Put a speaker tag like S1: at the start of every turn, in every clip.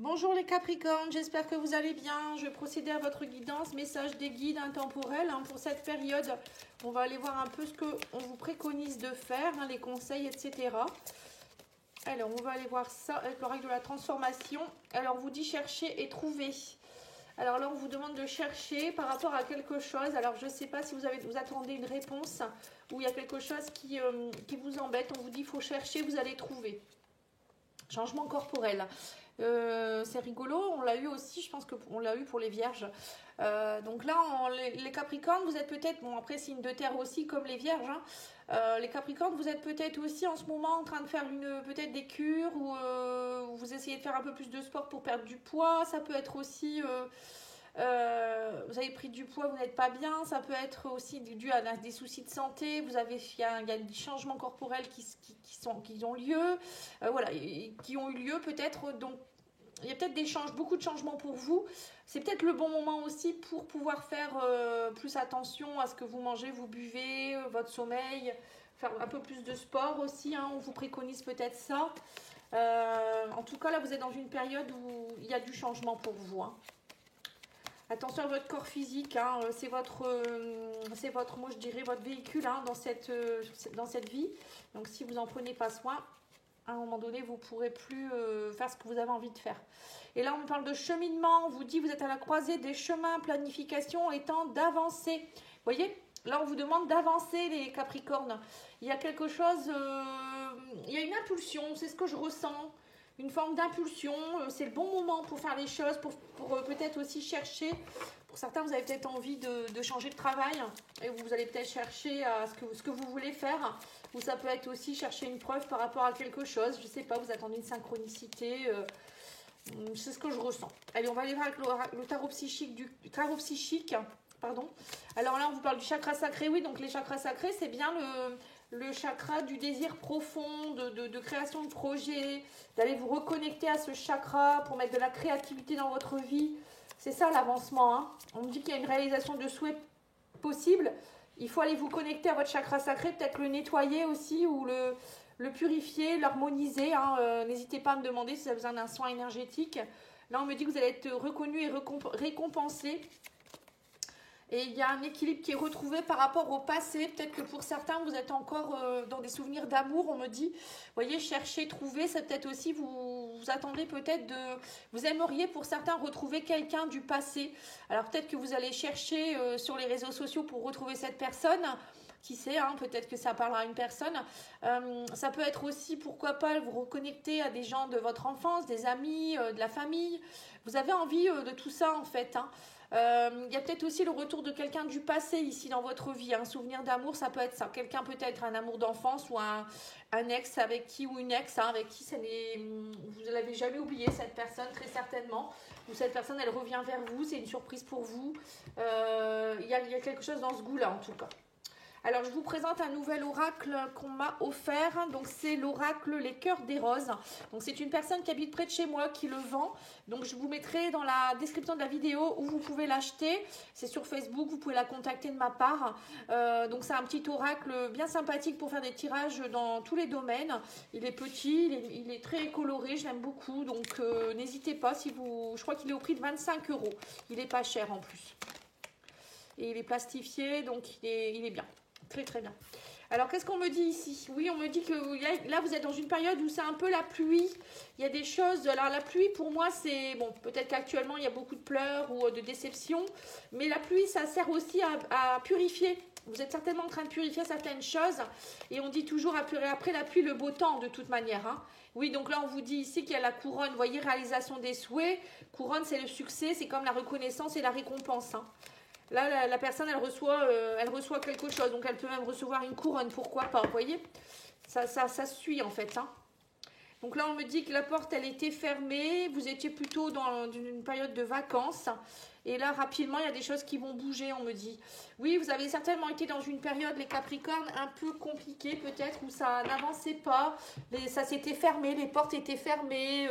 S1: Bonjour les Capricornes, j'espère que vous allez bien. Je vais procéder à votre guidance, message des guides intemporels pour cette période. On va aller voir un peu ce qu'on vous préconise de faire, les conseils, etc. Alors, on va aller voir ça avec l'oracle de la transformation. Alors, on vous dit chercher et trouver. Alors là, on vous demande de chercher par rapport à quelque chose. Alors, je ne sais pas si vous attendez une réponse ou il y a quelque chose qui vous embête. On vous dit qu'il faut chercher, vous allez trouver. Changement corporel. C'est rigolo, on l'a eu aussi, je pense qu'on l'a eu pour les vierges. Donc là, les Capricornes, vous êtes peut-être, bon après signe de terre aussi comme les vierges, les Capricornes, vous êtes peut-être aussi en ce moment en train de faire peut-être des cures ou vous essayez de faire un peu plus de sport pour perdre du poids. Ça peut être aussi... vous avez pris du poids, vous n'êtes pas bien, ça peut être aussi dû à des soucis de santé, il y a des changements corporels qui ont lieu, voilà, qui ont eu lieu peut-être, donc il y a peut-être beaucoup de changements pour vous. C'est peut-être le bon moment aussi pour pouvoir faire plus attention à ce que vous mangez, vous buvez, votre sommeil, faire un peu plus de sport aussi, on vous préconise peut-être ça. En tout cas, là, vous êtes dans une période où il y a du changement pour vous. Attention à votre corps physique, c'est votre, moi je dirais, votre véhicule dans cette vie. Donc si vous n'en prenez pas soin, à un moment donné, vous ne pourrez plus faire ce que vous avez envie de faire. Et là, on parle de cheminement, on vous dit vous êtes à la croisée des chemins, planification étant d'avancer. Vous voyez, là, on vous demande d'avancer, les Capricornes. Il y a quelque chose, il y a une impulsion, c'est ce que je ressens. Une forme d'impulsion, c'est le bon moment pour faire les choses, pour peut-être aussi chercher. Pour certains, vous avez peut-être envie de changer de travail et vous allez peut-être chercher à ce que vous voulez faire. Ou ça peut être aussi chercher une preuve par rapport à quelque chose. Je ne sais pas, vous attendez une synchronicité. C'est ce que je ressens. Allez, on va aller voir avec le tarot psychique pardon. Alors là, on vous parle du chakra sacré. Oui, donc les chakras sacrés, c'est bien le chakra du désir profond, de création de projet, d'aller vous reconnecter à ce chakra pour mettre de la créativité dans votre vie. C'est ça l'avancement. On me dit qu'il y a une réalisation de souhait possible. Il faut aller vous connecter à votre chakra sacré, peut-être le nettoyer aussi ou le purifier, l'harmoniser. N'hésitez pas à me demander si vous avez besoin d'un soin énergétique. Là, on me dit que vous allez être reconnu et récompensé. Et il y a un équilibre qui est retrouvé par rapport au passé. Peut-être que pour certains, vous êtes encore dans des souvenirs d'amour. On me dit, vous voyez, chercher, trouver, c'est peut-être aussi, vous attendez peut-être vous aimeriez pour certains retrouver quelqu'un du passé. Alors peut-être que vous allez chercher sur les réseaux sociaux pour retrouver cette personne. Qui sait, peut-être que ça parlera à une personne. Ça peut être aussi, pourquoi pas, vous reconnecter à des gens de votre enfance, des amis, de la famille. Vous avez envie de tout ça en fait. Il y a peut-être aussi le retour de quelqu'un du passé ici dans votre vie. Un souvenir d'amour, ça peut être ça. Quelqu'un peut-être un amour d'enfance ou un ex avec qui, ou une ex avec qui vous ne l'avez jamais oublié, cette personne, très certainement. Ou cette personne, elle revient vers vous, c'est une surprise pour vous. Il y a quelque chose dans ce goût-là en tout cas. Alors, je vous présente un nouvel oracle qu'on m'a offert. Donc, c'est l'oracle Les Cœurs des Roses. Donc, c'est une personne qui habite près de chez moi qui le vend. Donc, je vous mettrai dans la description de la vidéo où vous pouvez l'acheter. C'est sur Facebook, vous pouvez la contacter de ma part. Donc, c'est un petit oracle bien sympathique pour faire des tirages dans tous les domaines. Il est petit, il est très coloré, je l'aime beaucoup. Donc, n'hésitez pas je crois qu'il est au prix de 25 €. Il n'est pas cher en plus. Et il est plastifié, donc il est bien. Très très bien. Alors qu'est-ce qu'on me dit ici? Oui, on me dit que là vous êtes dans une période où c'est un peu la pluie. Il y a des choses. Alors la pluie pour moi c'est bon. Peut-être qu'actuellement il y a beaucoup de pleurs ou de déceptions, mais la pluie ça sert aussi à purifier. Vous êtes certainement en train de purifier certaines choses et on dit toujours après la pluie le beau temps de toute manière. Oui, donc là on vous dit ici qu'il y a la couronne. Vous voyez, réalisation des souhaits. Couronne c'est le succès, c'est comme la reconnaissance et la récompense. Là, la personne, elle reçoit quelque chose. Donc, elle peut même recevoir une couronne. Pourquoi pas? Vous voyez, ça suit en fait. Donc là, on me dit que la porte, elle était fermée. Vous étiez plutôt dans une période de vacances. Et là, rapidement, il y a des choses qui vont bouger, on me dit. Oui, vous avez certainement été dans une période, les Capricornes, un peu compliquée peut-être, où ça n'avançait pas, ça s'était fermé, les portes étaient fermées,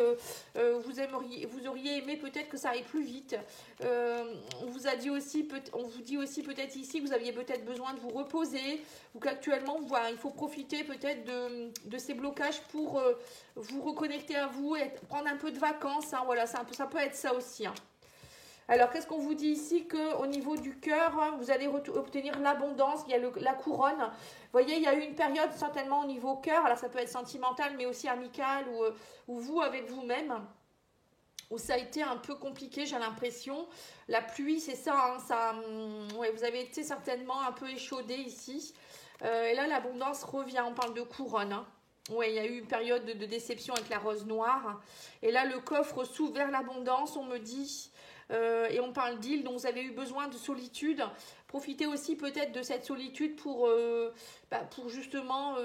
S1: vous auriez aimé peut-être que ça aille plus vite. On vous dit aussi peut-être ici que vous aviez peut-être besoin de vous reposer, ou qu'actuellement, voilà, il faut profiter peut-être de ces blocages pour vous reconnecter à vous et prendre un peu de vacances. Hein, voilà, ça peut être ça aussi. Hein. Alors, qu'est-ce qu'on vous dit ici? Qu'au niveau du cœur, vous allez obtenir l'abondance, il y a la couronne. Vous voyez, il y a eu une période certainement au niveau cœur, alors ça peut être sentimental, mais aussi amical, ou vous avec vous-même, où ça a été un peu compliqué, j'ai l'impression. La pluie, c'est ça, hein, ouais, vous avez été certainement un peu échaudé ici. Et là, l'abondance revient, on parle de couronne. Hein. Oui, il y a eu une période de déception avec la rose noire. Et là, le coffre s'ouvre vers l'abondance, on me dit. Et on parle d'île, donc vous avez eu besoin de solitude. Profitez aussi peut-être de cette solitude pour justement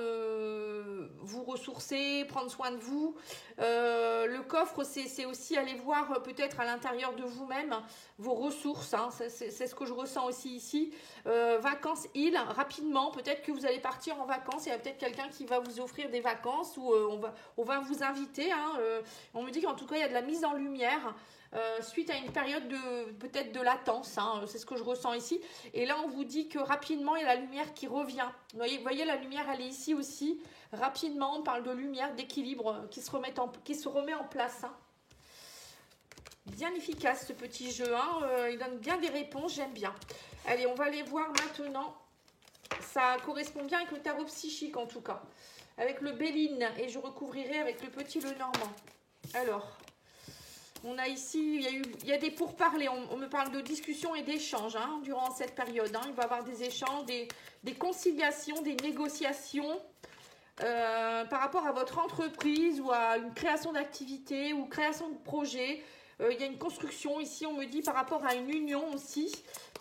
S1: vous ressourcer, prendre soin de vous. Le coffre, c'est aussi aller voir peut-être à l'intérieur de vous-même vos ressources. Hein, c'est ce que je ressens aussi ici. Vacances, île, rapidement. Peut-être que vous allez partir en vacances. Il y a peut-être quelqu'un qui va vous offrir des vacances ou on va vous inviter. Hein, on me dit qu'en tout cas, il y a de la mise en lumière. Suite à une période peut-être de latence, hein, c'est ce que je ressens ici. Et là, on vous dit que rapidement, il y a la lumière qui revient. Vous voyez, la lumière, elle est ici aussi. Rapidement, on parle de lumière, d'équilibre qui se remet en place. Hein. Bien efficace ce petit jeu. Hein. Il donne bien des réponses, j'aime bien. Allez, on va aller voir maintenant. Ça correspond bien avec le tarot psychique en tout cas. Avec le Béline et je recouvrirai avec le petit Lenormand. Alors... On a ici, il y a des pourparlers, on me parle de discussions et d'échanges hein, durant cette période. Hein. Il va y avoir des échanges, des conciliations, des négociations par rapport à votre entreprise ou à une création d'activité ou création de projet. Il y a une construction ici, on me dit, par rapport à une union aussi.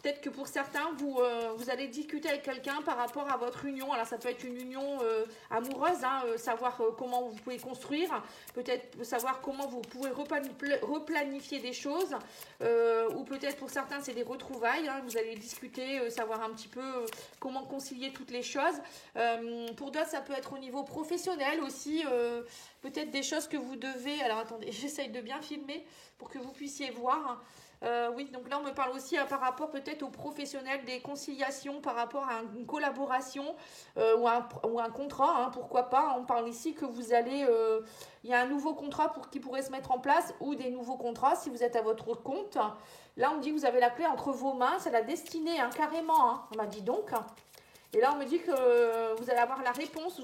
S1: Peut-être que pour certains, vous allez discuter avec quelqu'un par rapport à votre union. Alors, ça peut être une union amoureuse, hein, savoir comment vous pouvez construire, peut-être savoir comment vous pouvez replanifier des choses, ou peut-être pour certains, c'est des retrouvailles. Hein, vous allez discuter, savoir un petit peu comment concilier toutes les choses. Pour d'autres, ça peut être au niveau professionnel aussi, peut-être des choses que vous devez... Alors, attendez, j'essaye de bien filmer pour que vous puissiez voir. Oui, donc là on me parle aussi par rapport peut-être aux professionnels, des conciliations par rapport à une collaboration ou un contrat, hein, pourquoi pas. On parle ici que vous allez, il y a un nouveau contrat qui pourrait se mettre en place ou des nouveaux contrats si vous êtes à votre compte. Là on dit que vous avez la clé entre vos mains, c'est la destinée, hein, carrément. Hein. On m'a dit donc. Et là on me dit que vous allez avoir la réponse,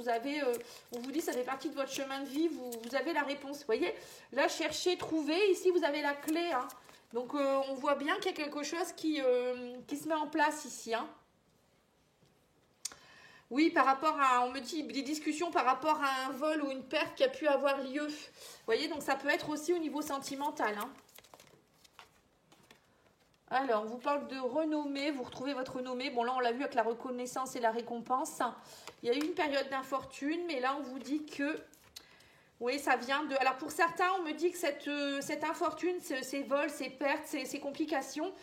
S1: on vous dit ça fait partie de votre chemin de vie, vous avez la réponse. Vous voyez, là cherchez, trouvez, ici vous avez la clé, hein. Donc, on voit bien qu'il y a quelque chose qui se met en place ici. Hein. Oui, par rapport à, on me dit, des discussions par rapport à un vol ou une perte qui a pu avoir lieu. Vous voyez, donc ça peut être aussi au niveau sentimental. Hein. Alors, on vous parle de renommée, vous retrouvez votre renommée. Bon, là, on l'a vu avec la reconnaissance et la récompense. Il y a eu une période d'infortune, mais là, on vous dit que... Oui, ça vient de... Alors, pour certains, on me dit que cette infortune, ces vols, ces pertes, ces complications,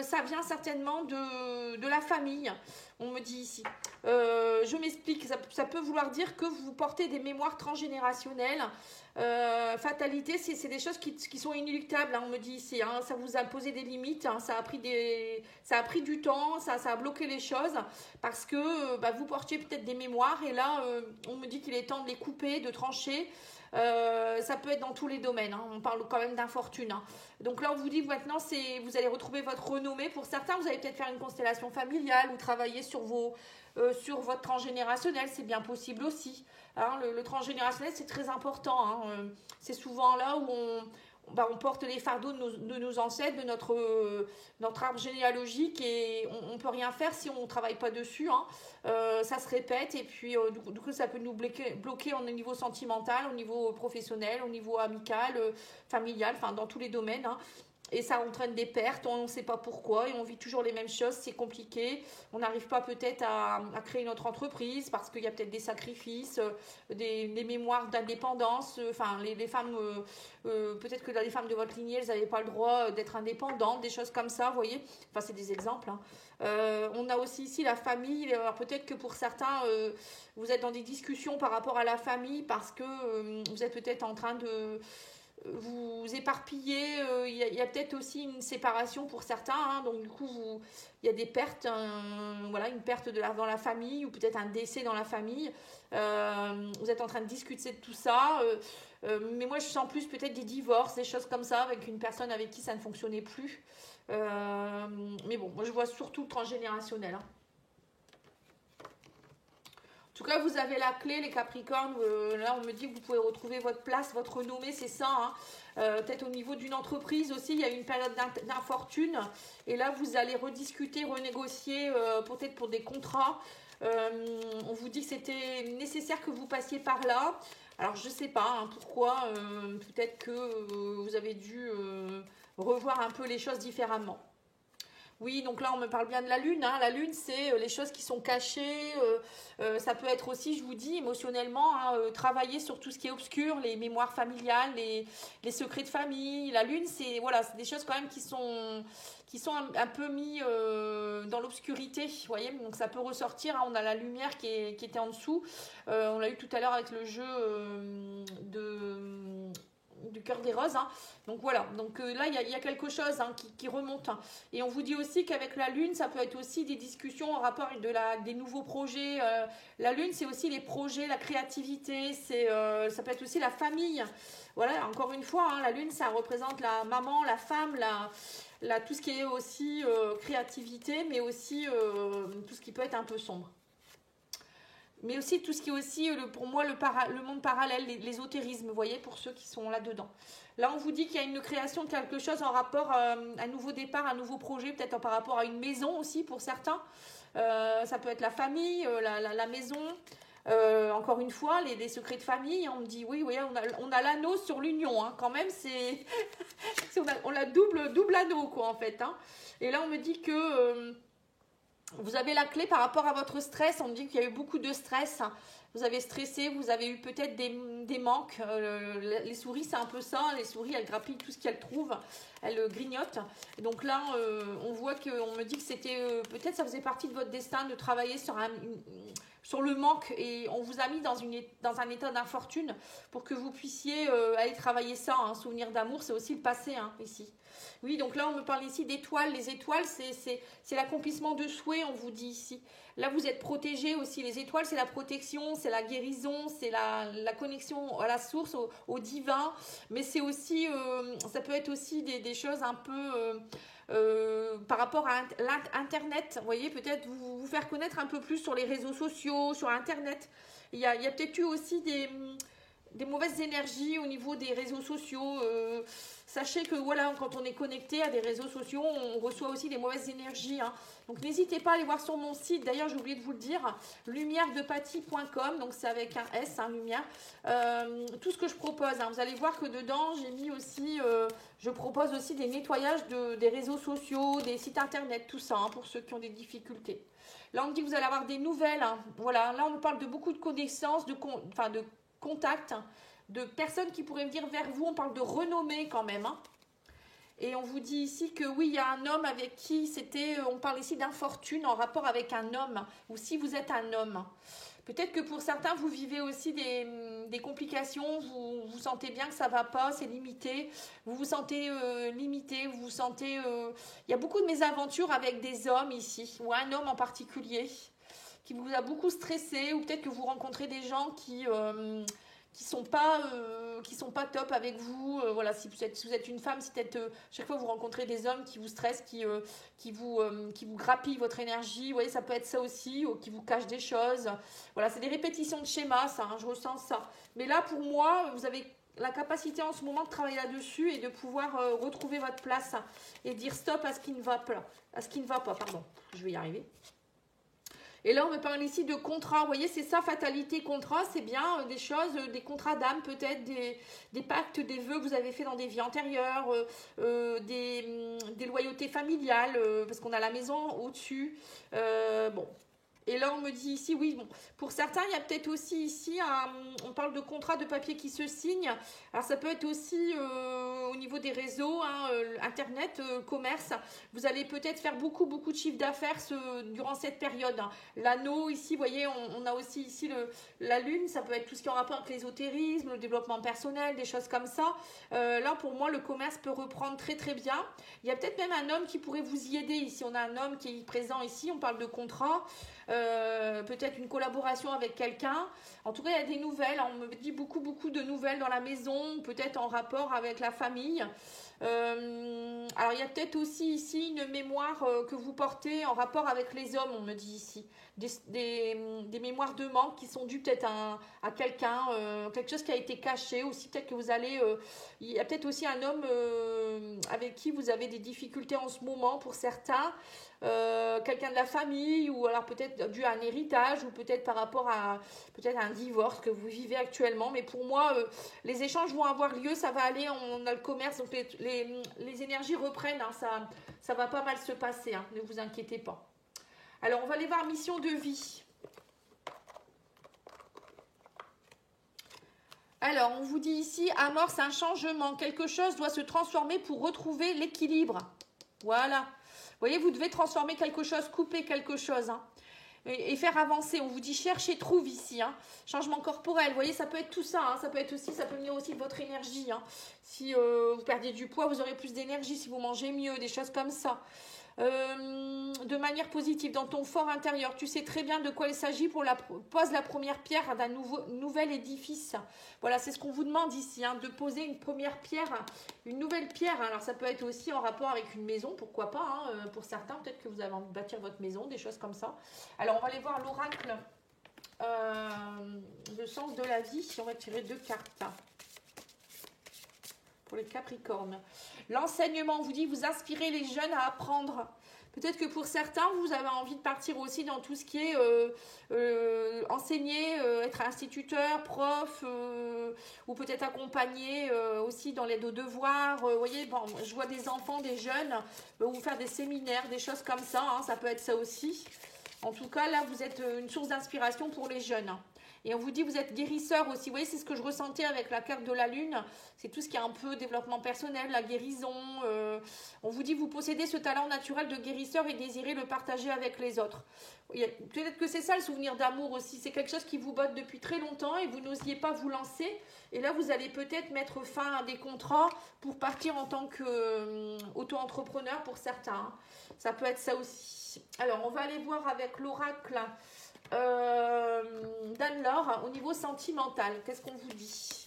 S1: ça vient certainement de la famille, on me dit ici. Je m'explique, ça peut vouloir dire que vous portez des mémoires transgénérationnelles. Fatalité, c'est des choses qui sont inéluctables, hein, on me dit ici. Hein, ça vous a posé des limites, hein, ça a pris du temps, ça a bloqué les choses parce que vous portiez peut-être des mémoires et là, on me dit qu'il est temps de les couper, de trancher. Ça peut être dans tous les domaines, hein. On parle quand même d'infortune. Hein. Donc là, on vous dit que maintenant, vous allez retrouver votre renommée. Pour certains, vous allez peut-être faire une constellation familiale ou travailler sur votre transgénérationnel. C'est bien possible aussi. Hein. Le transgénérationnel, c'est très important. Hein. C'est souvent là où on porte les fardeaux de nos ancêtres, de notre arbre généalogique et on ne peut rien faire si on ne travaille pas dessus. Hein. Ça se répète et puis du coup ça peut nous bloquer au niveau sentimental, au niveau professionnel, au niveau amical, familial, enfin dans tous les domaines. Hein. et ça entraîne des pertes, on ne sait pas pourquoi, et on vit toujours les mêmes choses, c'est compliqué. On n'arrive pas peut-être à créer notre entreprise parce qu'il y a peut-être des sacrifices, des mémoires d'indépendance. Enfin, les femmes, peut-être que les femmes de votre lignée, elles n'avaient pas le droit d'être indépendantes, des choses comme ça, vous voyez. Enfin, c'est des exemples, hein. On a aussi ici la famille. Alors peut-être que pour certains, vous êtes dans des discussions par rapport à la famille parce que vous êtes peut-être en train de vous éparpiller. Il y a peut-être aussi une séparation pour certains, hein. Donc du coup, il y a des pertes, voilà, une perte dans la famille ou peut-être un décès dans la famille. Vous êtes en train de discuter de tout ça. Mais moi, je sens plus peut-être des divorces, des choses comme ça, avec une personne avec qui ça ne fonctionnait plus. Mais bon, moi je vois surtout le transgénérationnel, hein. En tout cas, vous avez la clé, les Capricornes. Là, on me dit que vous pouvez retrouver votre place, votre renommée, c'est ça, hein. Peut-être au niveau d'une entreprise aussi, il y a une période d'infortune. Et là, vous allez rediscuter, renégocier, peut-être pour des contrats. On vous dit que c'était nécessaire que vous passiez par là. Alors, je ne sais pas, hein, pourquoi. Peut-être que vous avez dû revoir un peu les choses différemment. Oui, donc là, on me parle bien de la lune, hein. La lune, c'est les choses qui sont cachées. Ça peut être aussi, je vous dis, émotionnellement, hein, travailler sur tout ce qui est obscur, les mémoires familiales, les secrets de famille. La lune, c'est voilà, c'est des choses quand même qui sont un peu mis dans l'obscurité, vous voyez. Donc ça peut ressortir, hein. On a la lumière qui était en dessous. On l'a eu tout à l'heure avec le jeu du cœur des roses, hein. Donc voilà, donc là il y a quelque chose, hein, qui remonte, hein. Et on vous dit aussi qu'avec la lune, ça peut être aussi des discussions en rapport avec des nouveaux projets. La lune, c'est aussi les projets, la créativité, ça peut être aussi la famille. Voilà, encore une fois, hein, la lune, ça représente la maman, la femme, tout ce qui est aussi créativité, mais aussi tout ce qui peut être un peu sombre. Mais aussi tout ce qui est aussi, pour moi, le monde parallèle, l'ésotérisme, vous voyez, pour ceux qui sont là-dedans. Là, on vous dit qu'il y a une création de quelque chose en rapport à un nouveau départ, un nouveau projet, peut-être par rapport à une maison aussi pour certains. Ça peut être la famille, la maison. Encore une fois, les secrets de famille, on me dit oui, on a l'anneau sur l'union, hein, quand même, on a double anneau, quoi, en fait, hein. Et là, on me dit que vous avez la clé par rapport à votre stress. On me dit qu'il y a eu beaucoup de stress. Vous avez stressé, vous avez eu peut-être des manques. Les souris, c'est un peu ça. Les souris, elles grappillent tout ce qu'elles trouvent. Elles grignotent. Et donc là, on voit qu'on me dit que c'était peut-être ça faisait partie de votre destin de travailler sur le manque. Et on vous a mis dans un état d'infortune pour que vous puissiez aller travailler ça. Un souvenir d'amour, c'est aussi le passé, hein, ici. Oui, donc là, on me parle ici d'étoiles. Les étoiles, c'est l'accomplissement de souhaits, on vous dit ici. Là, vous êtes protégés aussi. Les étoiles, c'est la protection, c'est la guérison, c'est la connexion à la source, au divin. Mais c'est aussi, ça peut être aussi des choses un peu par rapport à Internet. Vous voyez, peut-être vous faire connaître un peu plus sur les réseaux sociaux, sur Internet. Il y a peut-être eu aussi des mauvaises énergies au niveau des réseaux sociaux. Sachez que voilà, quand on est connecté à des réseaux sociaux, on reçoit aussi des mauvaises énergies, hein. Donc n'hésitez pas à aller voir sur mon site. D'ailleurs, j'ai oublié de vous le dire, lumièredepathie.com. Donc c'est avec un S, hein, lumière. Tout ce que je propose, hein, vous allez voir que dedans, j'ai mis aussi, je propose aussi des nettoyages des réseaux sociaux, des sites internet, tout ça, hein, pour ceux qui ont des difficultés. Là, on me dit que vous allez avoir des nouvelles, hein. Voilà, là, on me parle de beaucoup de connaissances, de contacts, hein, de personnes qui pourraient venir vers vous. On parle de renommée quand même, hein. Et on vous dit ici que oui, il y a un homme avec qui on parle ici d'infortune en rapport avec un homme, ou si vous êtes un homme. Peut-être que pour certains, vous vivez aussi des complications, vous sentez bien que ça ne va pas, c'est limité, vous vous sentez limité, vous vous sentez... Il y a beaucoup de mésaventures avec des hommes ici, ou un homme en particulier, qui vous a beaucoup stressé, ou peut-être que vous rencontrez des gens qui sont pas top avec vous. Voilà, si vous êtes une femme, si peut-être chaque fois vous rencontrez des hommes qui vous stressent, qui vous grappillent votre énergie, vous voyez, ça peut être ça aussi, ou qui vous cachent des choses. Voilà, c'est des répétitions de schémas, ça, hein, je ressens ça. Mais là, pour moi, vous avez la capacité en ce moment de travailler là-dessus et de pouvoir retrouver votre place, hein, et dire stop à ce qui ne va pas, pardon, je vais y arriver. Et là, on me parle ici de contrat. Vous voyez, c'est ça, fatalité, contrat. C'est bien des choses, des contrats d'âme peut-être, des pactes, des vœux que vous avez fait dans des vies antérieures, des loyautés familiales, parce qu'on a la maison au-dessus. Bon. Et là, on me dit ici, oui, bon, pour certains, il y a peut-être aussi ici, on parle de contrat de papier qui se signe. Alors, ça peut être aussi au niveau des réseaux, hein, Internet, commerce. Vous allez peut-être faire beaucoup, beaucoup de chiffre d'affaires durant cette période. Hein. L'anneau, ici, vous voyez, on a aussi ici la lune. Ça peut être tout ce qui est en rapport avec l'ésotérisme, le développement personnel, des choses comme ça. Là, pour moi, le commerce peut reprendre très, très bien. Il y a peut-être même un homme qui pourrait vous y aider. Ici, on a un homme qui est présent ici. On parle de contrat. Peut-être une collaboration avec quelqu'un. En tout cas, il y a des nouvelles. On me dit beaucoup, beaucoup de nouvelles dans la maison, peut-être en rapport avec la famille. Alors, il y a peut-être aussi ici une mémoire que vous portez en rapport avec les hommes, on me dit ici. Des mémoires de manque qui sont dues peut-être à quelqu'un, quelque chose qui a été caché aussi. Peut-être que vous allez... il y a peut-être aussi un homme avec qui vous avez des difficultés en ce moment pour certains. Quelqu'un de la famille, ou alors peut-être dû à un héritage, ou peut-être par rapport à peut-être un divorce que vous vivez actuellement. Mais pour moi, les échanges vont avoir lieu, ça va aller, on a le commerce, donc les énergies reprennent, hein, ça va pas mal se passer, hein, ne vous inquiétez pas. Alors, on va aller voir mission de vie. Alors, on vous dit ici, amorce un changement, quelque chose doit se transformer pour retrouver l'équilibre. Voilà. Vous voyez, vous devez transformer quelque chose, couper quelque chose, hein, et faire avancer. On vous dit cherche et trouve ici, hein. Changement corporel. Vous voyez, ça peut être tout ça, hein. Ça peut venir aussi de votre énergie, hein. Si vous perdiez du poids, vous aurez plus d'énergie. Si vous mangez mieux, des choses comme ça. De manière positive, dans ton fort intérieur, tu sais très bien de quoi il s'agit. Pose la première pierre d'un nouvel édifice. Voilà, c'est ce qu'on vous demande ici, hein, de poser une première pierre, une nouvelle pierre. Alors ça peut être aussi en rapport avec une maison, pourquoi pas, hein, pour certains, peut-être que vous avez envie de bâtir votre maison, des choses comme ça. Alors on va aller voir l'oracle, le sens de la vie. On va tirer 2 cartes pour les Capricornes. L'enseignement, on vous dit, vous inspirez les jeunes à apprendre. Peut-être que pour certains, vous avez envie de partir aussi dans tout ce qui est enseigner, être instituteur, prof, ou peut-être accompagner aussi dans l'aide aux devoirs. Vous voyez, bon, je vois des enfants, des jeunes, ou faire des séminaires, des choses comme ça, hein, ça peut être ça aussi. En tout cas, là, vous êtes une source d'inspiration pour les jeunes. Et on vous dit, vous êtes guérisseur aussi. Vous voyez, c'est ce que je ressentais avec la carte de la lune. C'est tout ce qui est un peu développement personnel, la guérison. On vous dit, vous possédez ce talent naturel de guérisseur et désirez le partager avec les autres. Peut-être que c'est ça le souvenir d'amour aussi. C'est quelque chose qui vous botte depuis très longtemps et vous n'osiez pas vous lancer. Et là, vous allez peut-être mettre fin à des contrats pour partir en tant qu'auto-entrepreneur pour certains. Ça peut être ça aussi. Alors, on va aller voir avec l'oracle d'Anne-Laure au niveau sentimental. Qu'est-ce qu'on vous dit?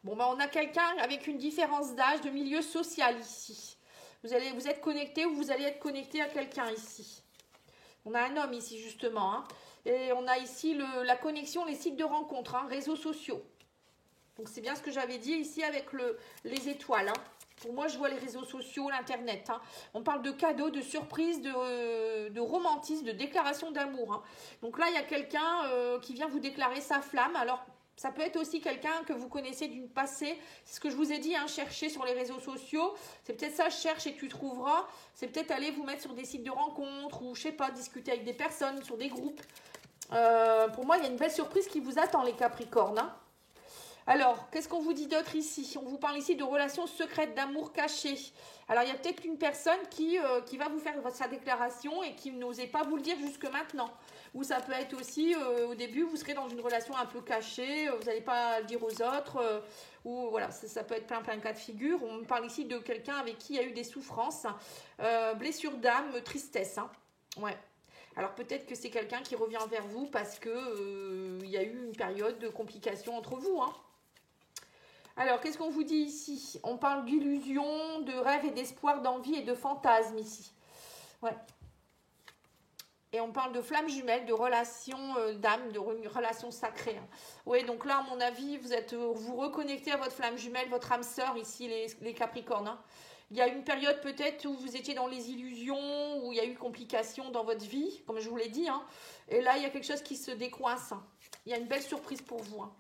S1: Bon, ben, on a quelqu'un avec une différence d'âge, de milieu social ici. Vous êtes connecté ou vous allez être connecté à quelqu'un ici. On a un homme ici justement, hein. Et on a ici la connexion, les sites de rencontres, hein, réseaux sociaux. Donc c'est bien ce que j'avais dit ici avec les étoiles, hein. Pour moi, je vois les réseaux sociaux, l'internet, hein. On parle de cadeaux, de surprises, de romantisme, de déclaration d'amour, hein. Donc là, il y a quelqu'un qui vient vous déclarer sa flamme. Alors, ça peut être aussi quelqu'un que vous connaissez d'une passée. C'est ce que je vous ai dit, hein, chercher sur les réseaux sociaux. C'est peut-être ça, cherche et tu trouveras. C'est peut-être aller vous mettre sur des sites de rencontres ou, je sais pas, discuter avec des personnes, sur des groupes. Pour moi, il y a une belle surprise qui vous attend, les Capricornes, hein. Alors, qu'est-ce qu'on vous dit d'autre ici? On vous parle ici de relations secrètes, d'amour caché. Alors, il y a peut-être une personne qui va vous faire sa déclaration et qui n'osait pas vous le dire jusque maintenant. Ou ça peut être aussi, au début, vous serez dans une relation un peu cachée, vous n'allez pas le dire aux autres, ou voilà, ça peut être plein de cas de figure. On parle ici de quelqu'un avec qui il y a eu des souffrances, blessure d'âme, tristesse, hein. Ouais. Alors peut-être que c'est quelqu'un qui revient vers vous parce que il y a eu une période de complications entre vous, hein. Alors, qu'est-ce qu'on vous dit ici? On parle d'illusions, de rêves et d'espoir, d'envie et de fantasmes ici. Ouais. Et on parle de flammes jumelles, de relations d'âme, de relations sacrées, hein. Oui, donc là, à mon avis, vous reconnectez à votre flamme jumelle, votre âme sœur ici, les Capricornes, hein. Il y a une période peut-être où vous étiez dans les illusions, où il y a eu complications dans votre vie, comme je vous l'ai dit. Hein. Et là, il y a quelque chose qui se décoince. Il y a une belle surprise pour vous. Hein.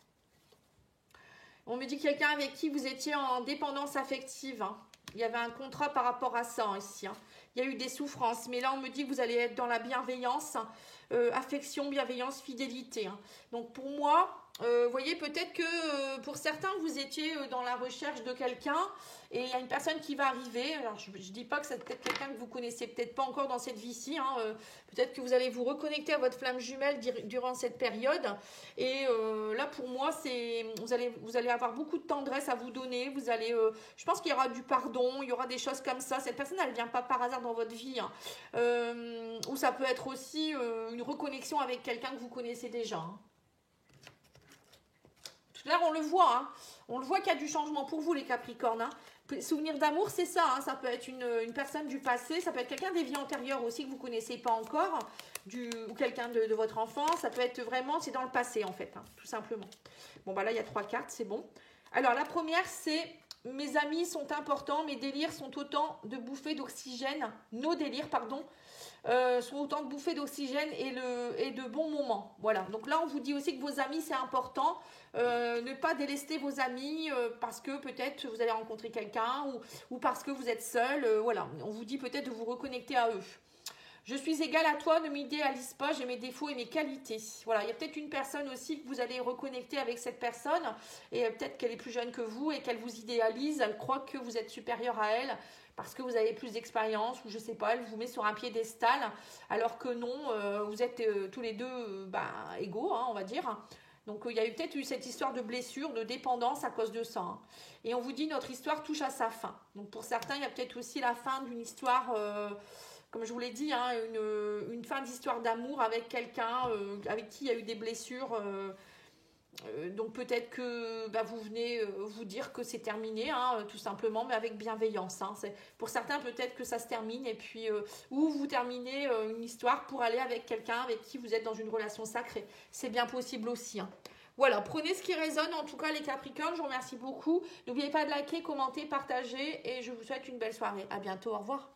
S1: On me dit quelqu'un avec qui vous étiez en dépendance affective. Hein. Il y avait un contrat par rapport à ça ici. Hein. Il y a eu des souffrances. Mais là, on me dit que vous allez être dans la bienveillance, affection, bienveillance, fidélité. Hein. Donc pour moi... vous voyez, peut-être que pour certains, vous étiez dans la recherche de quelqu'un et il y a une personne qui va arriver. Alors, je ne dis pas que c'est peut-être quelqu'un que vous connaissez peut-être pas encore dans cette vie-ci. Hein, peut-être que vous allez vous reconnecter à votre flamme jumelle durant cette période. Et là, pour moi, vous allez avoir beaucoup de tendresse à vous donner. Vous allez, je pense qu'il y aura du pardon, il y aura des choses comme ça. Cette personne, elle ne vient pas par hasard dans votre vie. Hein, ou ça peut être aussi une reconnexion avec quelqu'un que vous connaissez déjà. Hein. Là, on le voit, hein. On le voit qu'il y a du changement pour vous, les Capricornes. Hein. Souvenir d'amour, c'est ça. Hein. Ça peut être une personne du passé, ça peut être quelqu'un des vies antérieures aussi que vous ne connaissez pas encore, ou quelqu'un de votre enfance. Ça peut être vraiment, c'est dans le passé en fait, hein, tout simplement. Bon, bah là, il y a 3 cartes, c'est bon. Alors, la première, c'est mes amis sont importants, mes délires sont autant de bouffées d'oxygène, nos délires, pardon, sont autant de bouffées d'oxygène et de bons moments. Voilà, donc là on vous dit aussi que vos amis c'est important, ne pas délester vos amis parce que peut-être vous allez rencontrer quelqu'un ou parce que vous êtes seul, voilà, on vous dit peut-être de vous reconnecter à eux. Je suis égale à toi, ne m'idéalise pas, j'ai mes défauts et mes qualités. Voilà, il y a peut-être une personne aussi que vous allez reconnecter avec cette personne et peut-être qu'elle est plus jeune que vous et qu'elle vous idéalise, elle croit que vous êtes supérieur à elle parce que vous avez plus d'expérience ou je sais pas, elle vous met sur un piédestal alors que non, vous êtes tous les deux égaux, hein, on va dire. Donc il y a peut-être eu cette histoire de blessure, de dépendance à cause de ça. Hein. Et on vous dit notre histoire touche à sa fin. Donc pour certains, il y a peut-être aussi la fin d'une histoire... comme je vous l'ai dit, hein, une fin d'histoire d'amour avec quelqu'un avec qui il y a eu des blessures. Donc peut-être que vous venez vous dire que c'est terminé, hein, tout simplement, mais avec bienveillance. Hein. Pour certains, peut-être que ça se termine, et puis ou vous terminez une histoire pour aller avec quelqu'un avec qui vous êtes dans une relation sacrée. C'est bien possible aussi. Hein. Voilà, prenez ce qui résonne. En tout cas, les Capricornes, je vous remercie beaucoup. N'oubliez pas de liker, commenter, partager, et je vous souhaite une belle soirée. À bientôt, au revoir.